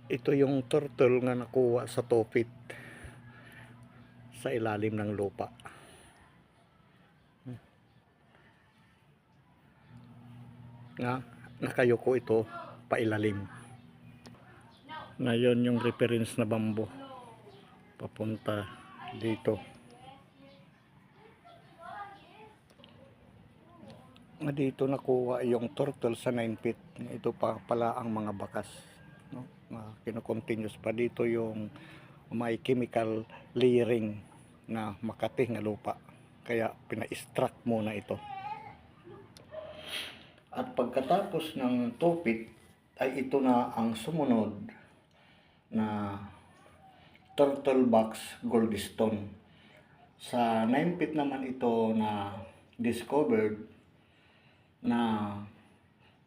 Ito yung turtle nga nakuha sa topit sa ilalim ng lupa. Nga, nakayuko ito pailalim. Na yun yung reference na bambo. Papunta dito. Dito nakuha yung turtle sa 9 feet. Ito pa pala ang mga bakas. No? Kino-continuous pa dito yung may chemical layering na Makati nga lupa. Kaya pina-extract muna ito. At pagkatapos ng 2 feet ay ito na ang sumunod na turtle box goldstone. Sa 9 feet naman ito na discovered na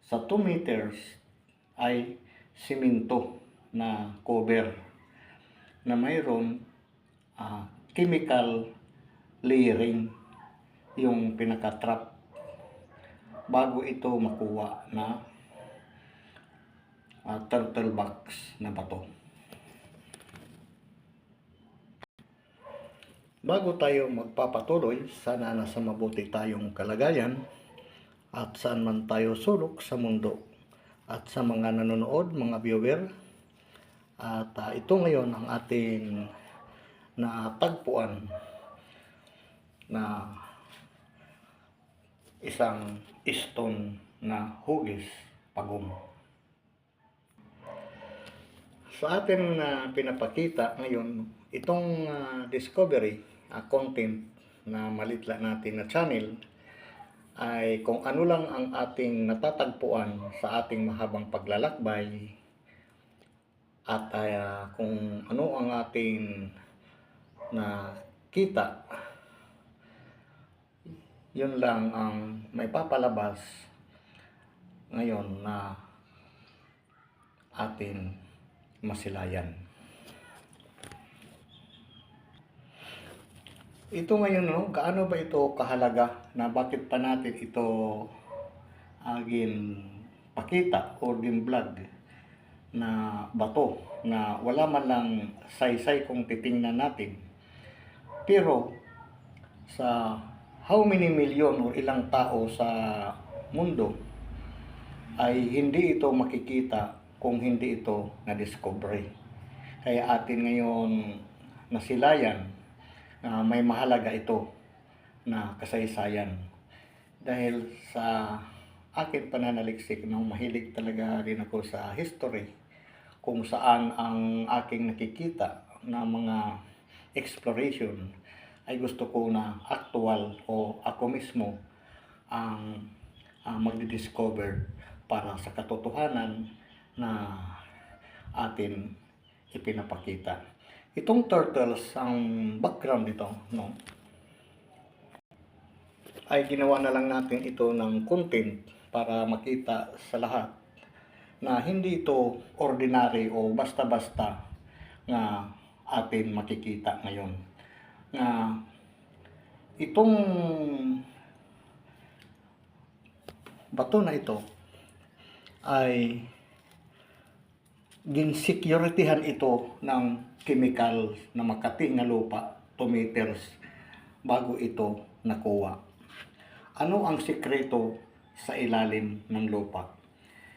sa 2 meters ay simento na cover na mayroon chemical layering yung pinaka-trap bago ito makuha na turtle box na bato. Bago tayo magpapatuloy, sana nasa mabuti tayong kalagayan at saan man tayo sulok sa mundo. At sa mga nanonood, mga viewer, at ito ngayon ang ating natagpuan na isang stone na hugis pagong. Sa atin pinapakita ngayon itong discovery content na malitla natin na channel ay kung ano lang ang ating natatagpuan sa ating mahabang paglalakbay at kung ano ang ating nakita, yun lang ang may papalabas ngayon na atin masilayan. Ito ngayon, no, kaano ba ito kahalaga na bakit pa natin ito pakita o vlog na bato na wala man lang saysay kung titingnan natin. Pero sa how many million o ilang tao sa mundo ay hindi ito makikita kung hindi ito na-discover. Kaya atin ngayon nasilayan na may mahalaga ito na kasaysayan. Dahil sa akin pananaliksik, mahilig talaga din ako sa history, kung saan ang aking nakikita na mga exploration ay gusto ko na actual o ako mismo ang magdi-discover para sa katotohanan na atin ipinapakita. Itong turtles, ang background nito, no, ay ginawa na lang natin ito ng content para makita sa lahat na hindi ito ordinary o basta-basta nga atin makikita ngayon. Na itong bato na ito ay ginsecurityhan ito ng chemical na Makati nga lupa 2 meters bago ito nakuha. Ano ang sikreto sa ilalim ng lupa?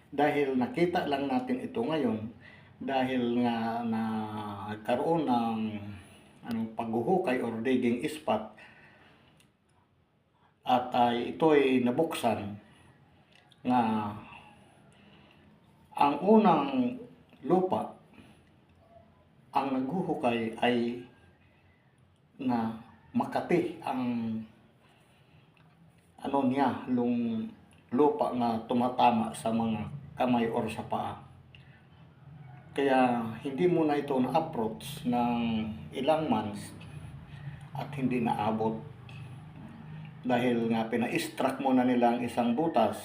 Dahil nakita lang natin ito ngayon dahil nga nagkaroon ng paghuhukay or digging spot at ito ay nabuksan nga ang unang lupa ang naghuhukay ay na Makati ang lupa nga tumatama sa mga kamay or sa paa. Kaya hindi muna ito na-approach ng ilang months at hindi naabot. Dahil nga pina-extract muna nila ang isang butas,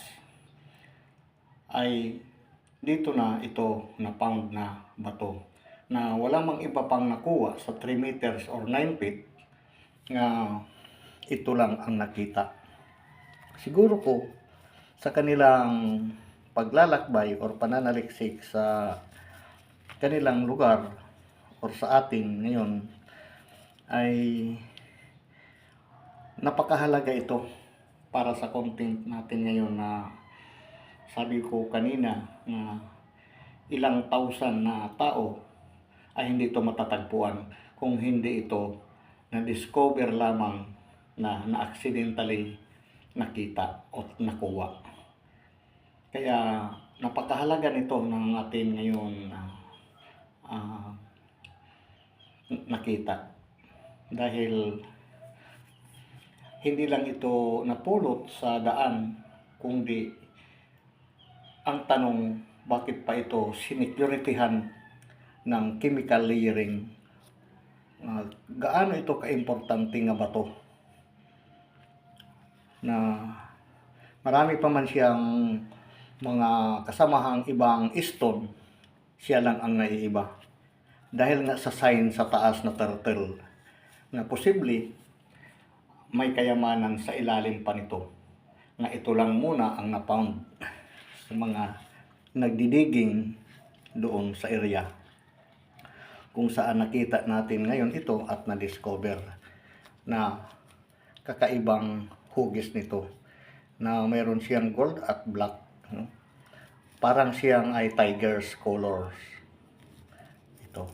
ay dito na ito na-found na bato. Na wala mang iba pang nakuha sa 3 meters or 9 feet nga ito lang ang nakita. Siguro po sa kanilang paglalakbay or pananaliksik sa kanilang lugar or sa atin ngayon ay napakahalaga ito para sa content natin ngayon na sabi ko kanina na ilang thousand na tao ay hindi ito matatagpuan kung hindi ito na-discover lamang na-accidentally nakita o nakuha. Kaya napakahalaga nito ng atin ngayon na nakita. Dahil hindi lang ito napulot sa daan, kundi ang tanong, bakit pa ito sinecurityhan ng chemical layering? Gaano ito kaimportante nga ba to? Na marami pa man siyang mga kasamahang ibang stone, siya lang ang naiiba. Dahil nga sa sign sa taas na turtle, na posible may kayamanan sa ilalim pa nito, na ito lang muna ang na-found sa mga nagdidiging doon sa area kung saan nakita natin ngayon ito at na-discover na kakaibang hugis nito, na mayroon siyang gold at black, no? Parang siyang ay tiger's colors ito,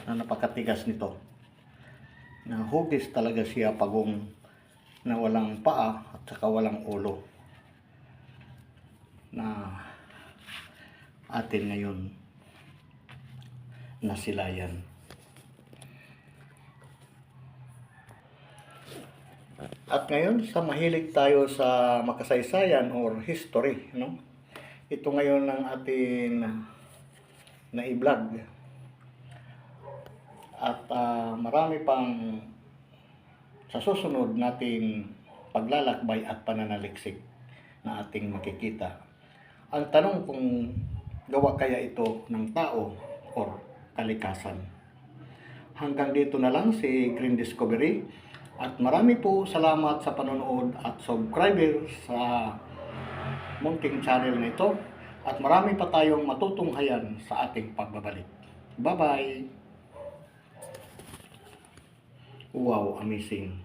na napakatigas nito, na hugis talaga siya, pagong na walang paa at saka walang ulo, na atin ngayon nasilayan. At ngayon, sa mahilig tayo sa makasaysayan or history, no? Ito ngayon ang atin na i-vlog. At marami pang sa susunod nating paglalakbay at pananaliksik na ating makikita. Ang tanong kung gawa kaya ito ng tao or kalikasan. Hanggang dito na lang si Green Discovery. At marami po salamat sa panonood at subscriber sa munting channel na ito. At marami pa tayong matutunghayan sa ating pagbabalik. Bye-bye! Wow, amazing!